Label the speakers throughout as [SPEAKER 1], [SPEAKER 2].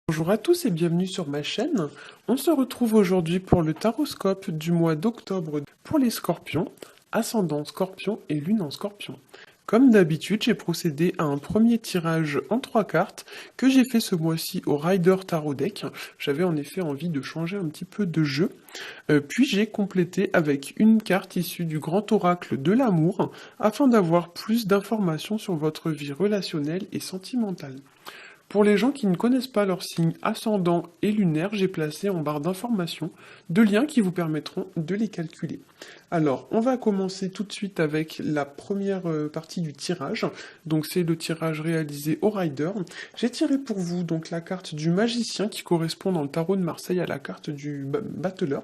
[SPEAKER 1] Bonjour à tous et bienvenue sur ma chaîne. On se retrouve aujourd'hui pour le taroscope du mois d'octobre pour les scorpions, ascendant scorpion et lune en scorpion. Comme d'habitude, j'ai procédé à un premier tirage en 3 cartes que j'ai fait ce mois-ci au Rider Tarot Deck. J'avais en effet envie de changer un petit peu de jeu. Puis j'ai complété avec une carte issue du grand oracle de l'amour afin d'avoir plus d'informations sur votre vie relationnelle et sentimentale. Pour les gens qui ne connaissent pas leur signe ascendant et lunaire, j'ai placé en barre d'informations 2 liens qui vous permettront de les calculer. Alors, on va commencer tout de suite avec la première partie du tirage. Donc c'est le tirage réalisé au Rider. J'ai tiré pour vous donc la carte du magicien qui correspond dans le tarot de Marseille à la carte du battleur.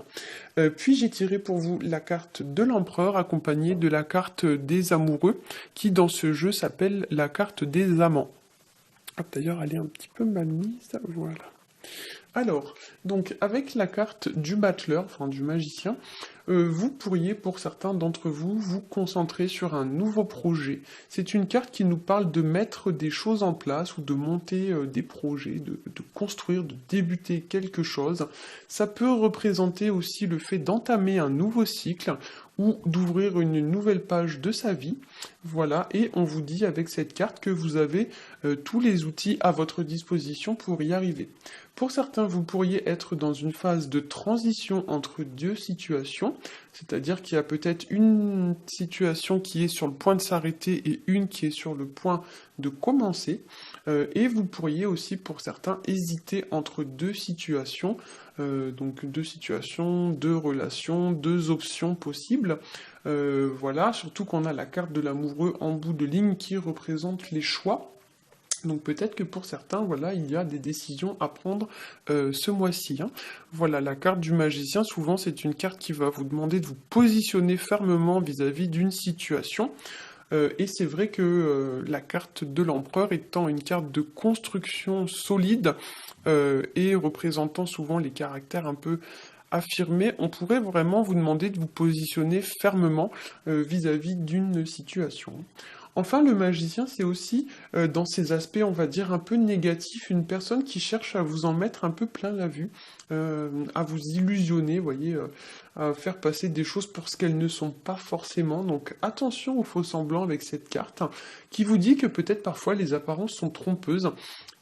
[SPEAKER 1] Puis j'ai tiré pour vous la carte de l'empereur accompagnée de la carte des amoureux qui dans ce jeu s'appelle la carte des amants. Hop, d'ailleurs, elle est un petit peu mal mise, voilà. Alors, donc avec la carte du battleur, enfin du magicien, vous pourriez pour certains d'entre vous vous concentrer sur un nouveau projet. C'est une carte qui nous parle de mettre des choses en place ou de monter des projets, de construire, de débuter quelque chose. Ça peut représenter aussi le fait d'entamer un nouveau cycle ou d'ouvrir une nouvelle page de sa vie. Voilà, et on vous dit avec cette carte que vous avez tous les outils à votre disposition pour y arriver. Pour certains, vous pourriez être dans une phase de transition entre deux situations, c'est-à-dire qu'il y a peut-être une situation qui est sur le point de s'arrêter et une qui est sur le point de commencer, et vous pourriez aussi, pour certains, hésiter entre deux situations, donc deux situations, deux relations, deux options possibles. Voilà, surtout qu'on a la carte de l'amoureux en bout de ligne qui représente les choix. Donc peut-être que pour certains, voilà, il y a des décisions à prendre ce mois-ci, hein. Voilà, la carte du magicien, souvent c'est une carte qui va vous demander de vous positionner fermement vis-à-vis d'une situation. Et c'est vrai que la carte de l'empereur étant une carte de construction solide et représentant souvent les caractères un peu affirmés, on pourrait vraiment vous demander de vous positionner fermement vis-à-vis d'une situation. Enfin, le magicien, c'est aussi, dans ses aspects, on va dire, un peu négatifs, une personne qui cherche à vous en mettre un peu plein la vue, à vous illusionner, vous voyez, à faire passer des choses pour ce qu'elles ne sont pas forcément. Donc attention aux faux semblants avec cette carte, hein, qui vous dit que peut-être parfois les apparences sont trompeuses.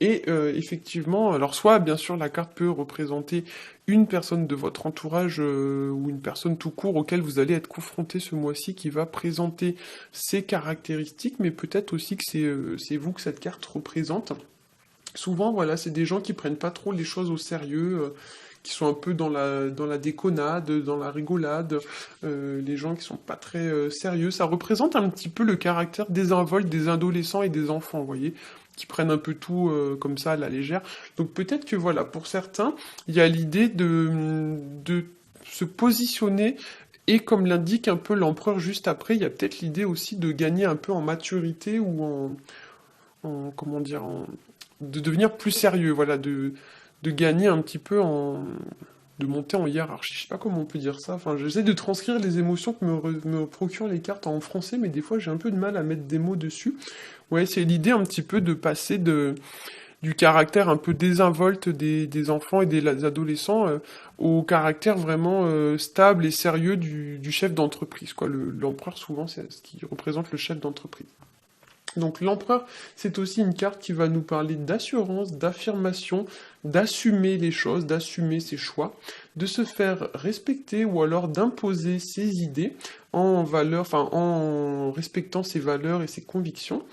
[SPEAKER 1] Et effectivement, alors soit bien sûr la carte peut représenter une personne de votre entourage ou une personne tout court auquel vous allez être confronté ce mois-ci qui va présenter ses caractéristiques, mais peut-être aussi que c'est vous que cette carte représente. Souvent, voilà, c'est des gens qui prennent pas trop les choses au sérieux, qui sont un peu dans la déconnade, dans la rigolade, les gens qui sont pas très sérieux. Ça représente un petit peu le caractère désinvolte des adolescents et des enfants, vous voyez, qui prennent un peu tout comme ça à la légère. Donc peut-être que voilà, pour certains, il y a l'idée de se positionner et comme l'indique un peu l'empereur juste après, il y a peut-être l'idée aussi de gagner un peu en maturité ou comment dire, de devenir plus sérieux, voilà, de gagner un petit peu de monter en hiérarchie. Je sais pas comment on peut dire ça. Enfin, j'essaie de transcrire les émotions que me procurent les cartes en français, mais des fois j'ai un peu de mal à mettre des mots dessus. Ouais, c'est l'idée un petit peu de passer du caractère un peu désinvolte des enfants et des adolescents au caractère vraiment stable et sérieux du chef d'entreprise, quoi. L'empereur, souvent, c'est ce qui représente le chef d'entreprise. Donc l'empereur, c'est aussi une carte qui va nous parler d'assurance, d'affirmation, d'assumer les choses, d'assumer ses choix, de se faire respecter ou alors d'imposer ses idées en valeur, enfin en respectant ses valeurs et ses convictions.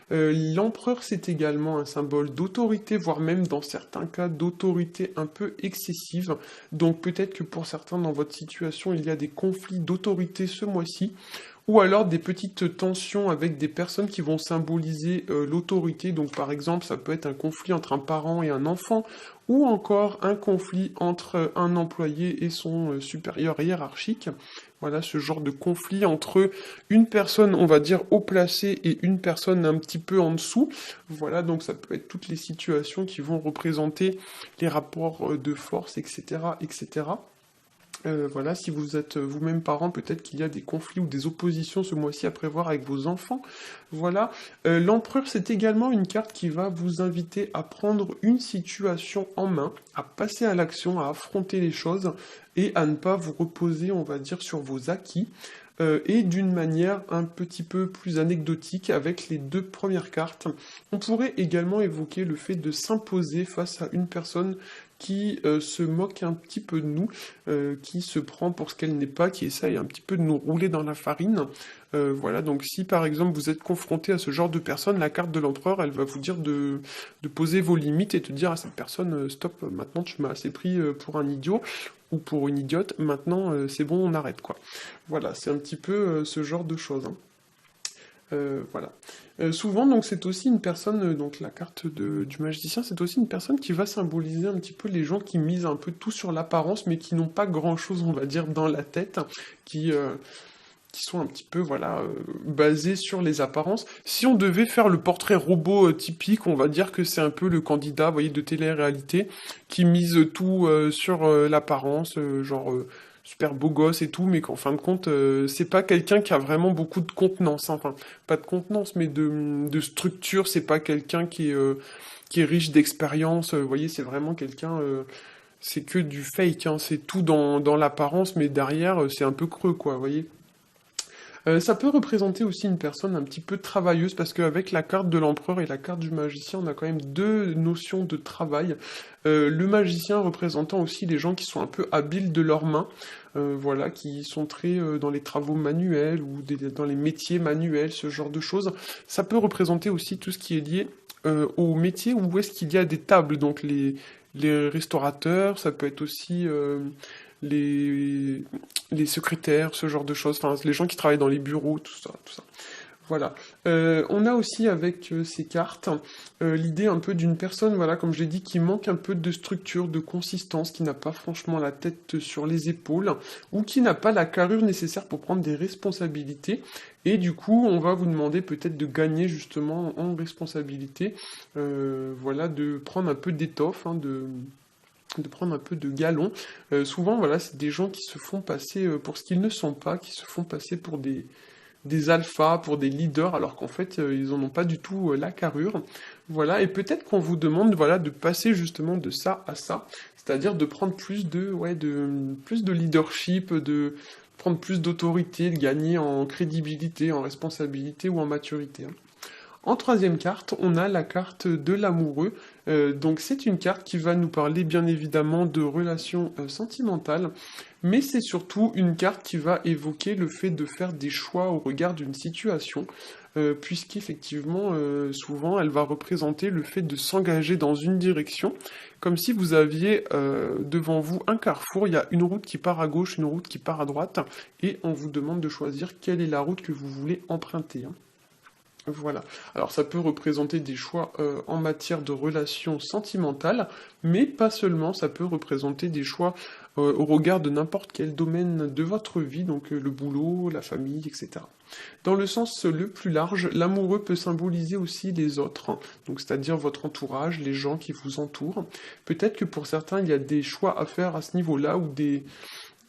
[SPEAKER 1] L'empereur, c'est également un symbole d'autorité, voire même dans certains cas d'autorité un peu excessive. Donc peut-être que pour certains dans votre situation, il y a des conflits d'autorité ce mois-ci ou alors des petites tensions avec des personnes qui vont symboliser l'autorité. Donc par exemple, ça peut être un conflit entre un parent et un enfant, ou encore un conflit entre un employé et son supérieur hiérarchique. Voilà ce genre de conflit entre une personne, on va dire, haut placée et une personne un petit peu en dessous. Voilà, donc ça peut être toutes les situations qui vont représenter les rapports de force, etc., etc. Voilà, si vous êtes vous-même parent, peut-être qu'il y a des conflits ou des oppositions ce mois-ci à prévoir avec vos enfants. Voilà. L'empereur, c'est également une carte qui va vous inviter à prendre une situation en main, à passer à l'action, à affronter les choses et à ne pas vous reposer, on va dire, sur vos acquis. Et d'une manière un petit peu plus anecdotique avec les deux premières cartes. On pourrait également évoquer le fait de s'imposer face à une personne qui se moque un petit peu de nous, qui se prend pour ce qu'elle n'est pas, qui essaye un petit peu de nous rouler dans la farine. Voilà, donc si par exemple vous êtes confronté à ce genre de personne, la carte de l'empereur, elle va vous dire de poser vos limites et de dire à cette personne, stop, maintenant tu m'as assez pris pour un idiot ou pour une idiote, maintenant c'est bon, on arrête quoi. Voilà, c'est un petit peu ce genre de choses, hein. Voilà. Souvent, donc, c'est aussi une personne, donc la carte du magicien, c'est aussi une personne qui va symboliser un petit peu les gens qui misent un peu tout sur l'apparence, mais qui n'ont pas grand-chose, on va dire, dans la tête, qui, euh, qui sont un petit peu, voilà, basés sur les apparences. Si on devait faire le portrait robot typique, on va dire que c'est un peu le candidat, vous voyez, de télé-réalité, qui mise tout sur l'apparence, genre super beau gosse et tout, mais qu'en fin de compte, c'est pas quelqu'un qui a vraiment beaucoup de contenance, hein. Enfin, pas de contenance, mais de structure, c'est pas quelqu'un qui est riche d'expérience, vous voyez, c'est vraiment quelqu'un... c'est que du fake, hein. C'est tout dans l'apparence, mais derrière, c'est un peu creux, quoi, vous voyez. Ça peut représenter aussi une personne un petit peu travailleuse, parce qu'avec la carte de l'empereur et la carte du magicien, on a quand même deux notions de travail. Le magicien représentant aussi les gens qui sont un peu habiles de leurs mains, voilà, qui sont très dans les travaux manuels ou dans les métiers manuels, ce genre de choses. Ça peut représenter aussi tout ce qui est lié au métier où est-ce qu'il y a des tables, donc les restaurateurs, ça peut être aussi les, les secrétaires, ce genre de choses, enfin les gens qui travaillent dans les bureaux, tout ça, tout ça. Voilà. On a aussi avec ces cartes l'idée un peu d'une personne, voilà, comme je l'ai dit, qui manque un peu de structure, de consistance, qui n'a pas franchement la tête sur les épaules, ou qui n'a pas la carrure nécessaire pour prendre des responsabilités. Et du coup, on va vous demander peut-être de gagner justement en responsabilité, voilà, de prendre un peu d'étoffe, hein, de prendre un peu de galon. Souvent, voilà, c'est des gens qui se font passer pour ce qu'ils ne sont pas, qui se font passer pour des alphas, pour des leaders, alors qu'en fait, ils en ont pas du tout la carrure. Voilà, et peut-être qu'on vous demande, voilà, de passer justement de ça à ça, c'est-à-dire de prendre plus de leadership, de prendre plus d'autorité, de gagner en crédibilité, en responsabilité ou en maturité, hein. En troisième carte, on a la carte de l'amoureux. Donc c'est une carte qui va nous parler bien évidemment de relations sentimentales, mais c'est surtout une carte qui va évoquer le fait de faire des choix au regard d'une situation, puisqu'effectivement, souvent, elle va représenter le fait de s'engager dans une direction, comme si vous aviez devant vous un carrefour, il y a une route qui part à gauche, une route qui part à droite, et on vous demande de choisir quelle est la route que vous voulez emprunter, hein. Voilà. Alors ça peut représenter des choix en matière de relations sentimentales, mais pas seulement, ça peut représenter des choix au regard de n'importe quel domaine de votre vie, donc le boulot, la famille, etc. Dans le sens le plus large, l'amoureux peut symboliser aussi les autres, hein, donc c'est-à-dire votre entourage, les gens qui vous entourent. Peut-être que pour certains, il y a des choix à faire à ce niveau-là, ou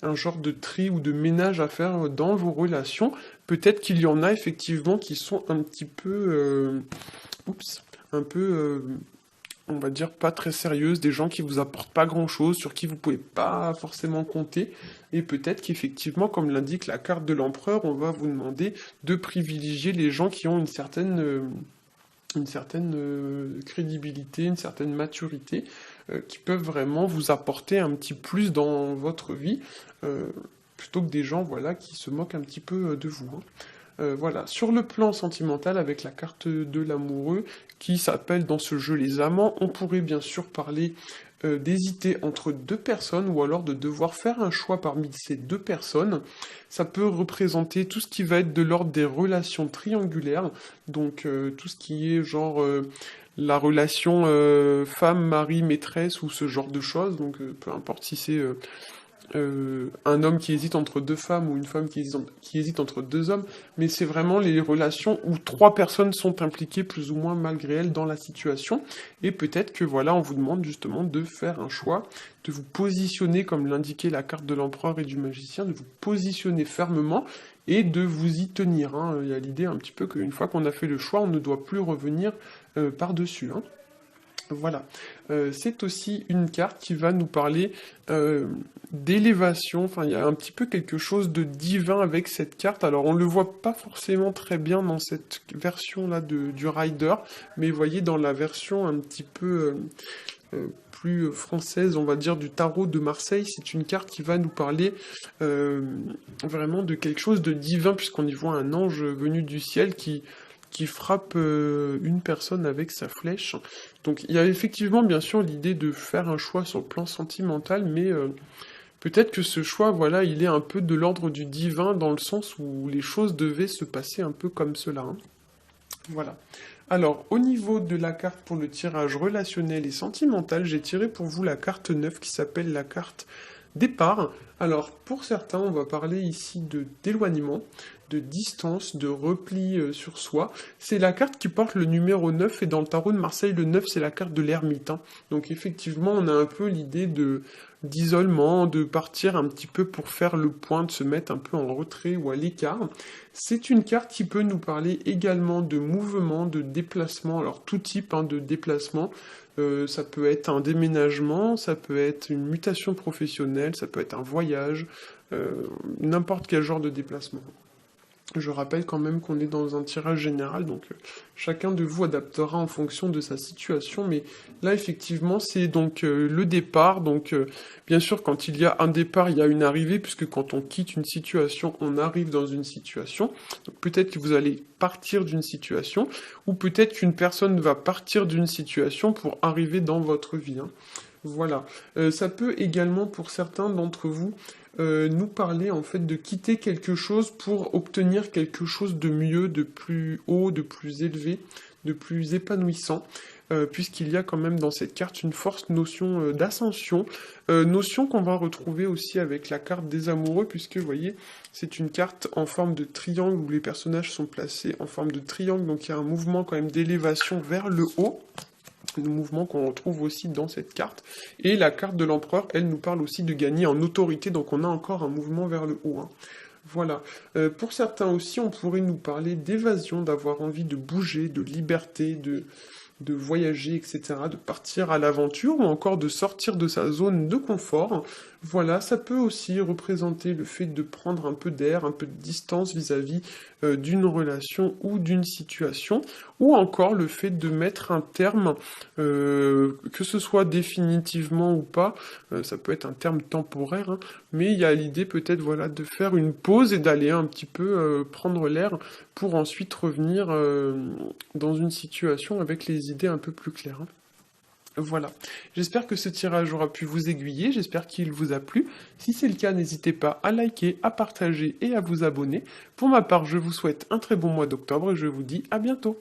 [SPEAKER 1] un genre de tri ou de ménage à faire dans vos relations. Peut-être qu'il y en a effectivement qui sont un petit peu, un peu, on va dire, pas très sérieuses, des gens qui vous apportent pas grand-chose, sur qui vous pouvez pas forcément compter. Et peut-être qu'effectivement, comme l'indique la carte de l'empereur, on va vous demander de privilégier les gens qui ont une certaine crédibilité, une certaine maturité, qui peuvent vraiment vous apporter un petit plus dans votre vie, euh, plutôt que des gens, voilà, qui se moquent un petit peu de vous, hein. Voilà, sur le plan sentimental, avec la carte de l'amoureux, qui s'appelle dans ce jeu les amants, on pourrait bien sûr parler d'hésiter entre deux personnes, ou alors de devoir faire un choix parmi ces deux personnes. Ça peut représenter tout ce qui va être de l'ordre des relations triangulaires, donc tout ce qui est genre la relation femme, mari, maîtresse, ou ce genre de choses, donc peu importe si c'est un homme qui hésite entre deux femmes ou une femme qui hésite entre deux hommes, mais c'est vraiment les relations où trois personnes sont impliquées plus ou moins malgré elles dans la situation, et peut-être que voilà, on vous demande justement de faire un choix, de vous positionner comme l'indiquait la carte de l'empereur et du magicien, de vous positionner fermement et de vous y tenir, hein. Il y a l'idée un petit peu qu'une fois qu'on a fait le choix, on ne doit plus revenir par-dessus, hein. Voilà. C'est aussi une carte qui va nous parler d'élévation. Enfin, il y a un petit peu quelque chose de divin avec cette carte. Alors, on le voit pas forcément très bien dans cette version-là du Rider, mais vous voyez dans la version un petit peu plus française, on va dire, du tarot de Marseille, c'est une carte qui va nous parler vraiment de quelque chose de divin, puisqu'on y voit un ange venu du ciel qui frappe une personne avec sa flèche. Donc il y a effectivement bien sûr l'idée de faire un choix sur le plan sentimental, mais peut-être que ce choix, voilà, il est un peu de l'ordre du divin, dans le sens où les choses devaient se passer un peu comme cela, hein. Voilà. Alors, au niveau de la carte pour le tirage relationnel et sentimental, j'ai tiré pour vous la carte 9 qui s'appelle la carte départ. Alors, pour certains, on va parler ici d'éloignement, de distance, de repli sur soi. C'est la carte qui porte le numéro 9 et dans le tarot de Marseille, le 9 c'est la carte de l'ermite, hein. Donc effectivement, on a un peu l'idée d'isolement, de partir un petit peu pour faire le point, de se mettre un peu en retrait ou à l'écart. C'est une carte qui peut nous parler également de mouvement, de déplacement, alors tout type, hein, de déplacement. Ça peut être un déménagement, ça peut être une mutation professionnelle, ça peut être un voyage, n'importe quel genre de déplacement. Je rappelle quand même qu'on est dans un tirage général, donc chacun de vous adaptera en fonction de sa situation, mais là effectivement c'est donc le départ, donc bien sûr quand il y a un départ il y a une arrivée, puisque quand on quitte une situation on arrive dans une situation, donc peut-être que vous allez partir d'une situation, ou peut-être qu'une personne va partir d'une situation pour arriver dans votre vie, hein. Voilà. Ça peut également, pour certains d'entre vous, nous parler en fait de quitter quelque chose pour obtenir quelque chose de mieux, de plus haut, de plus élevé, de plus épanouissant, puisqu'il y a quand même dans cette carte une forte notion d'ascension, notion qu'on va retrouver aussi avec la carte des amoureux, puisque vous voyez, c'est une carte en forme de triangle où les personnages sont placés en forme de triangle, donc il y a un mouvement quand même d'élévation vers le haut. Le mouvement qu'on retrouve aussi dans cette carte. Et la carte de l'empereur, elle nous parle aussi de gagner en autorité, donc on a encore un mouvement vers le haut, hein. Voilà. Pour certains aussi, on pourrait nous parler d'évasion, d'avoir envie de bouger, de liberté, de voyager, etc., de partir à l'aventure, ou encore de sortir de sa zone de confort. Voilà, ça peut aussi représenter le fait de prendre un peu d'air, un peu de distance vis-à-vis d'une relation ou d'une situation, ou encore le fait de mettre un terme, que ce soit définitivement ou pas, ça peut être un terme temporaire, hein, mais il y a l'idée peut-être voilà, de faire une pause et d'aller un petit peu prendre l'air pour ensuite revenir dans une situation avec les idées un peu plus claires, hein. Voilà. J'espère que ce tirage aura pu vous aiguiller, j'espère qu'il vous a plu. Si c'est le cas, n'hésitez pas à liker, à partager et à vous abonner. Pour ma part, je vous souhaite un très bon mois d'octobre et je vous dis à bientôt.